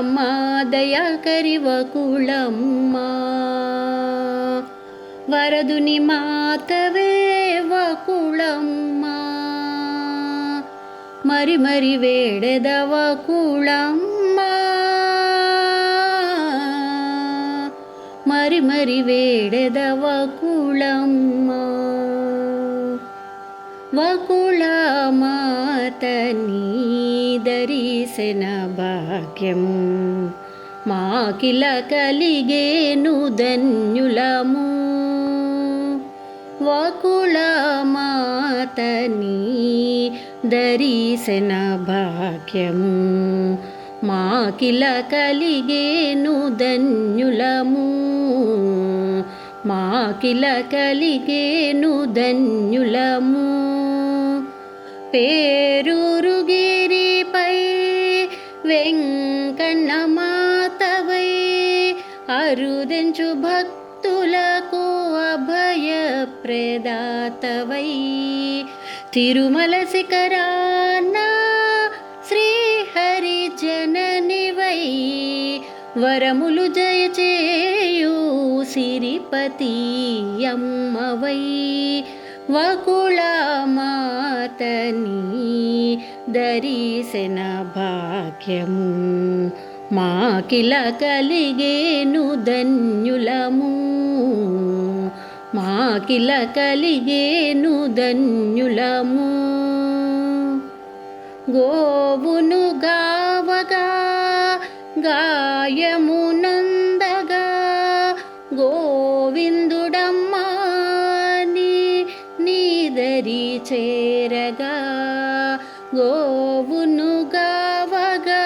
వకుళమ్మ దయాకరి వకుళమ్మ వరదుని మాతవే వకుళమ్మ మరి మరి వేడెద వకుళమ్మ మరి మరి వేడెద వకుళమ్మ వకుళమాత నీ దరిశన భాగ్యము మాకిల కలిగేను ధన్యులము వకుళమాత నీ దరిశన భాగ్యము మాకిల కలిగేను ధన్యులము మాకిల కలిగేను ధన్యులము పేరూరుగిరిపై వెంకన్న మాతవై అరుదెంచు భక్తులకు అభయప్రదాతవై తిరుమల శిఖరాన శ్రీహరి జననివై వరములు జయచేయు సిరిపతి అమ్మవై వకుళమాత నీ దరిశన భాగ్యము మాకిల కలిగేను ధన్యులము మాకిల కలిగేను ధన్యులము గోవును గావగా గాయమునందగా గోవిందుడమ్మా నీదరి చేరగా గోవును గావగా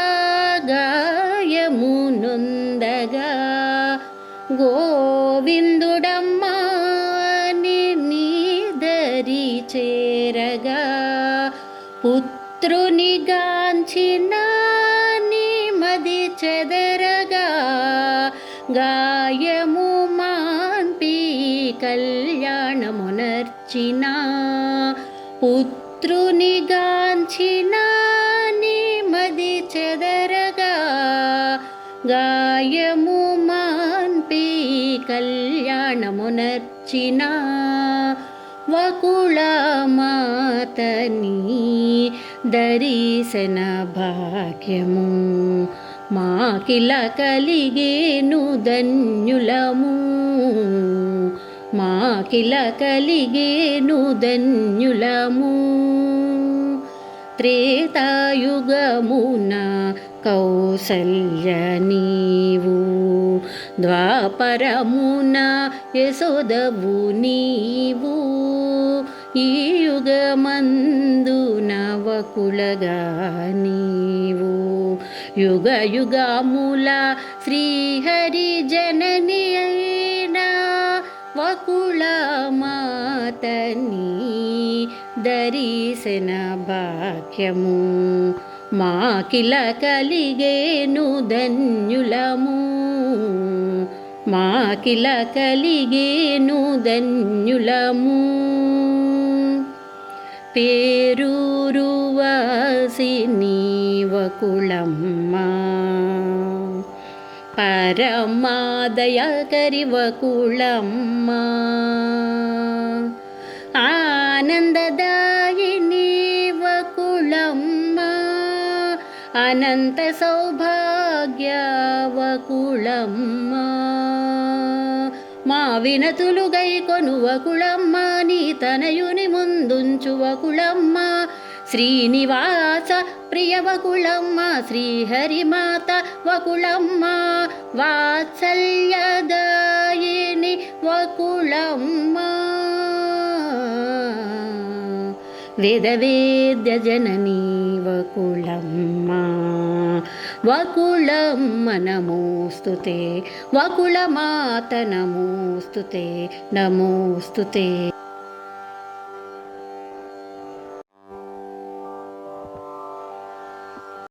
గాయమునందగా గోవిందుడమ్మా నీదరి చేరగా పుత్రుని గాంచిన మది చెదరగా గాయము మాన్పి కళ్యాణమునర్చిన పుత్రుని గాంచిన మది చెదరగా గాయము మాన్పి కళ్యాణమునర్చిన వకుళమాత నీ దరిశన భాగ్యము మాకిల కలిగేను ధన్యులము మాకిల కలిగేను ధన్యులము త్రేతాయుగమున కౌసల్య నీవు ద్వాపరమున యశోదవు నీవు ఈ యుగమందున వకుళగా నీవు యుగ యుగముల శ్రీహరి జనని అయినా వకుళమాత నీ దరిశన భాగ్యము మాకిల కలిగేను ధన్యులము మాకిల కలిగేను ధన్యులము పేరూరువాసిని వకుళమ్మ పరమాదయాకరి వకుళమ్మ ఆనందదాయిని వకుళమ్మ అనంత సౌభాగ్య వకుళమ్మ మా వినతులు గైకొను వకుళమ్మ నీ తనయుని ముందుంచు వకుళమ్మ శ్రీనివాస ప్రియ వకుళమ్మ శ్రీహరిమాత వకుళమ్మ వాత్సల్యదాయిని వకుళమ్మ వేదవేద్య జననీ వకుళమ్మ వకుళమ్మ నమోస్తుతే వకుళమాత నమోస్తుతే నమోస్తుతే